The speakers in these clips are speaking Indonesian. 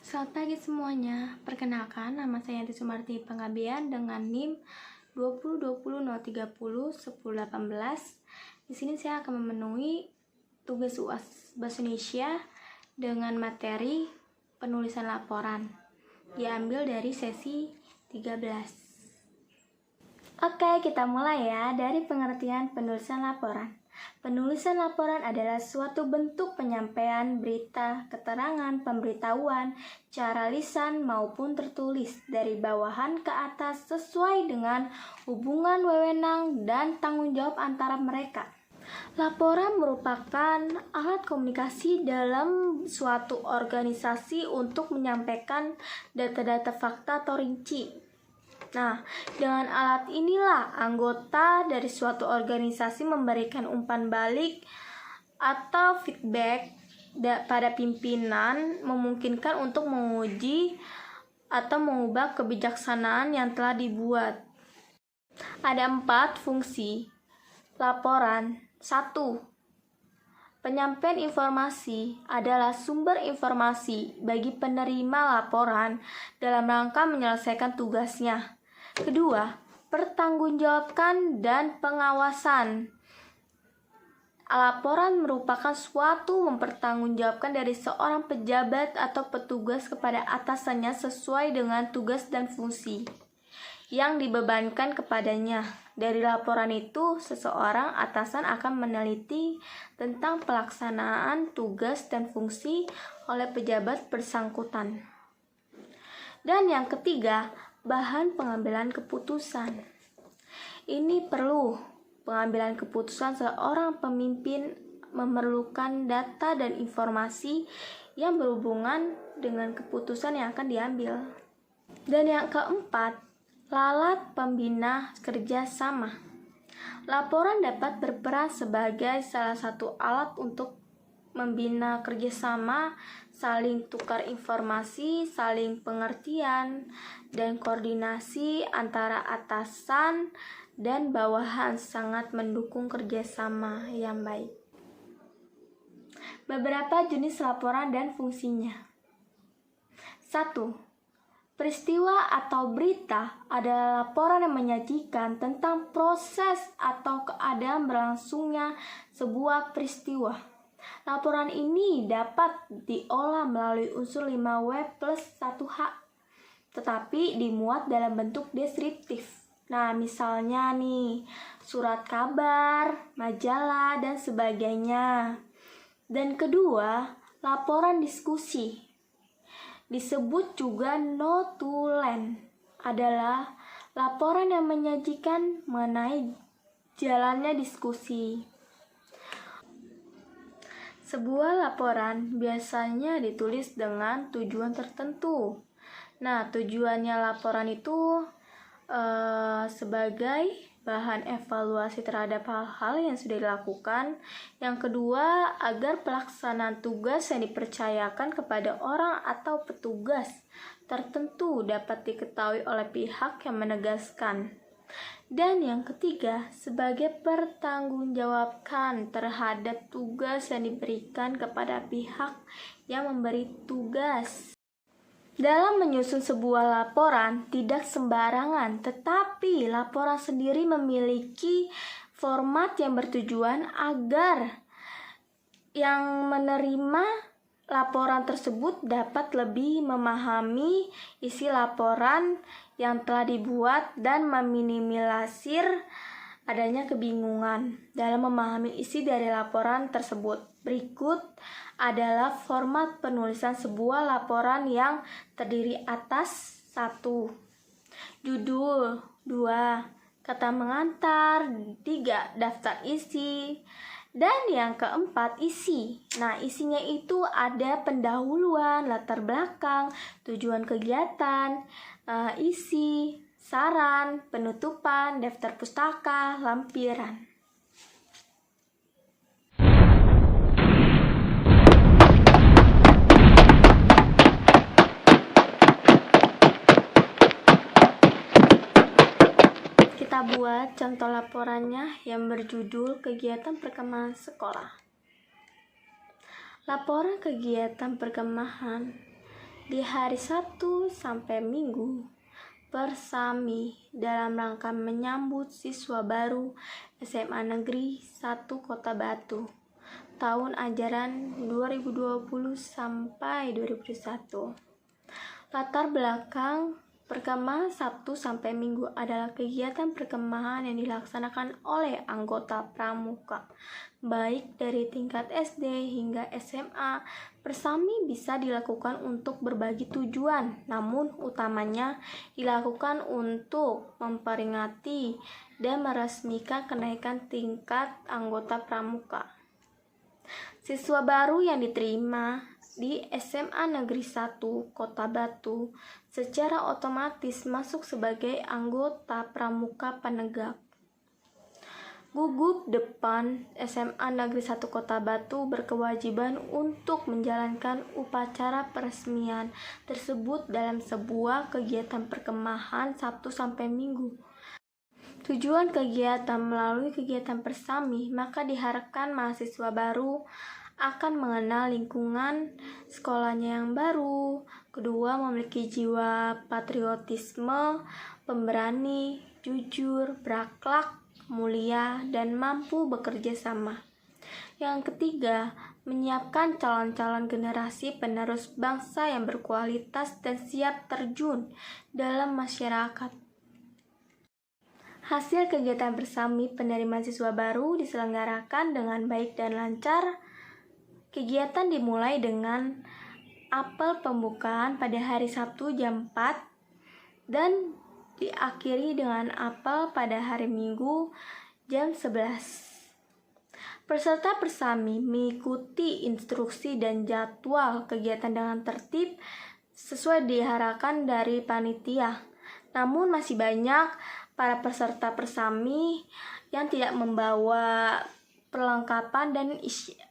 Selamat pagi semuanya. Perkenalkan, nama saya Yanti Sumarti Panggabean dengan NIM 202003010118. Di sini saya akan memenuhi tugas UAS Bahasa Indonesia dengan materi penulisan laporan. Diambil dari sesi 13. Oke, kita mulai ya dari pengertian penulisan laporan. Penulisan laporan adalah suatu bentuk penyampaian berita, keterangan, pemberitahuan, cara lisan maupun tertulis dari bawahan ke atas sesuai dengan hubungan wewenang dan tanggung jawab antara mereka. Laporan merupakan alat komunikasi dalam suatu organisasi untuk menyampaikan data-data fakta atau rinci. Nah, dengan alat inilah anggota dari suatu organisasi memberikan umpan balik atau feedback pada pimpinan, memungkinkan untuk menguji atau mengubah kebijaksanaan yang telah dibuat. Ada 4 fungsi laporan. 1. Penyampaian informasi adalah sumber informasi bagi penerima laporan dalam rangka menyelesaikan tugasnya. Kedua, pertanggungjawabkan dan pengawasan. Laporan merupakan suatu mempertanggungjawabkan dari seorang pejabat atau petugas kepada atasannya sesuai dengan tugas dan fungsi yang dibebankan kepadanya. Dari laporan itu, seseorang atasan akan meneliti tentang pelaksanaan tugas dan fungsi oleh pejabat bersangkutan. Dan yang ketiga, bahan pengambilan keputusan. Ini perlu pengambilan keputusan seorang pemimpin memerlukan data dan informasi yang berhubungan dengan keputusan yang akan diambil. Dan yang keempat, lalat pembina kerjasama. Laporan dapat berperan sebagai salah satu alat untuk membina kerjasama, saling tukar informasi, saling pengertian, dan koordinasi antara atasan dan bawahan sangat mendukung kerjasama yang baik. Beberapa jenis laporan dan fungsinya. 1. Peristiwa atau berita adalah laporan yang menyajikan tentang proses atau keadaan berlangsungnya sebuah peristiwa. Laporan ini dapat diolah melalui unsur 5W plus 1H, tetapi dimuat dalam bentuk deskriptif. Nah, misalnya nih, surat kabar, majalah, dan sebagainya. Dan kedua, laporan diskusi. Disebut juga notulen, adalah laporan yang menyajikan mengenai jalannya diskusi. Sebuah laporan biasanya ditulis dengan tujuan tertentu. Nah, tujuannya laporan itu sebagai bahan evaluasi terhadap hal-hal yang sudah dilakukan. Yang kedua, agar pelaksanaan tugas yang dipercayakan kepada orang atau petugas tertentu dapat diketahui oleh pihak yang menegaskan. Dan yang ketiga, sebagai pertanggungjawabkan terhadap tugas yang diberikan kepada pihak yang memberi tugas. Dalam menyusun sebuah laporan, tidak sembarangan, tetapi laporan sendiri memiliki format yang bertujuan agar yang menerima laporan tersebut dapat lebih memahami isi laporan yang telah dibuat dan meminimalisir adanya kebingungan dalam memahami isi dari laporan tersebut. Berikut adalah format penulisan sebuah laporan yang terdiri atas 1. Judul, 2. Kata mengantar, 3. Daftar isi, dan yang keempat, isi. Nah, isinya itu ada pendahuluan, latar belakang, tujuan kegiatan, isi, saran, penutupan, daftar pustaka, lampiran. Kita buat contoh laporannya yang berjudul kegiatan perkemahan sekolah. Laporan kegiatan perkemahan di hari Sabtu sampai Minggu Persami dalam rangka menyambut siswa baru SMA Negeri 1 Kota Batu tahun ajaran 2020 sampai 2021. Latar belakang perkemahan Sabtu sampai Minggu adalah kegiatan perkemahan yang dilaksanakan oleh anggota pramuka, baik dari tingkat SD hingga SMA. Persami bisa dilakukan untuk berbagai tujuan, namun utamanya dilakukan untuk memperingati dan meresmikan kenaikan tingkat anggota pramuka. Siswa baru yang diterima di SMA Negeri 1 Kota Batu secara otomatis masuk sebagai anggota pramuka penegak. Gugus Depan SMA Negeri 1 Kota Batu berkewajiban untuk menjalankan upacara peresmian tersebut dalam sebuah kegiatan perkemahan Sabtu sampai Minggu. Tujuan kegiatan melalui kegiatan Persami, maka diharapkan mahasiswa baru akan mengenal lingkungan sekolahnya yang baru. Kedua, memiliki jiwa patriotisme, pemberani, jujur, berakhlak mulia, dan mampu bekerja sama. Yang ketiga, menyiapkan calon-calon generasi penerus bangsa yang berkualitas dan siap terjun dalam masyarakat. Hasil kegiatan Persami penerimaan siswa baru diselenggarakan dengan baik dan lancar. Kegiatan dimulai dengan apel pembukaan pada hari Sabtu jam 4 dan diakhiri dengan apel pada hari Minggu jam 11. Peserta Persami mengikuti instruksi dan jadwal kegiatan dengan tertib sesuai diharapkan dari panitia. Namun masih banyak para peserta Persami yang tidak membawa perlengkapan dan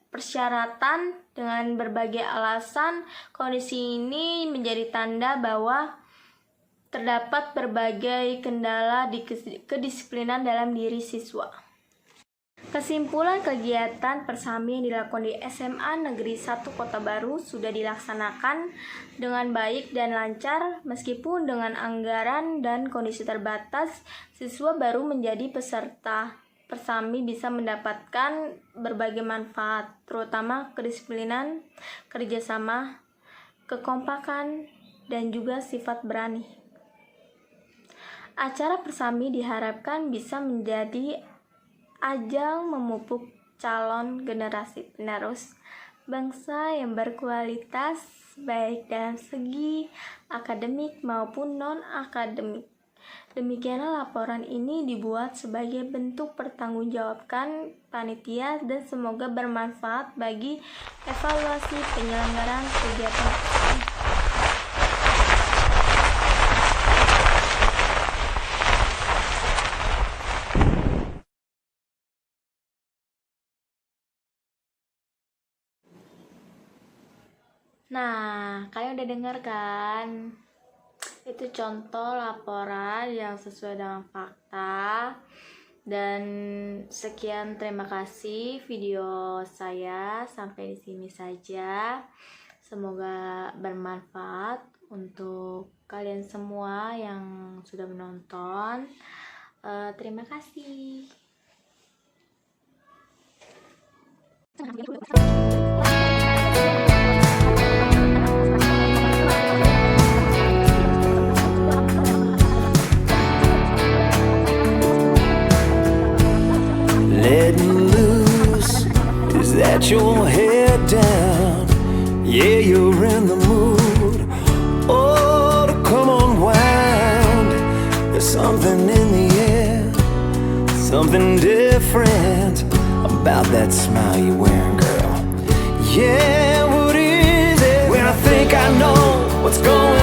persyaratan dengan berbagai alasan. Kondisi ini menjadi tanda bahwa terdapat berbagai kendala di kedisiplinan dalam diri siswa. Kesimpulan kegiatan Persami yang dilakukan di SMA Negeri 1 Kota Baru sudah dilaksanakan dengan baik dan lancar. Meskipun dengan anggaran dan kondisi terbatas, siswa baru menjadi peserta Persami bisa mendapatkan berbagai manfaat, terutama kedisiplinan, kerjasama, kekompakan, dan juga sifat berani. Acara Persami diharapkan bisa menjadi ajang memupuk calon generasi penerus bangsa yang berkualitas baik dalam segi akademik maupun non-akademik. Demikianlah laporan ini dibuat sebagai bentuk pertanggungjawaban panitia dan semoga bermanfaat bagi evaluasi penyelenggaraan kegiatan Persami. Nah, kalian udah dengar kan? Itu contoh laporan yang sesuai dengan fakta. Dan sekian, terima kasih video saya sampai di sini saja. Semoga bermanfaat untuk kalian semua yang sudah menonton. Terima kasih. Letting loose, is that your head down? Yeah, you're in the mood. Oh, to come unwind. There's something in the air, something different about that smile you're wearing, girl. Yeah, what is it? When I think I know what's going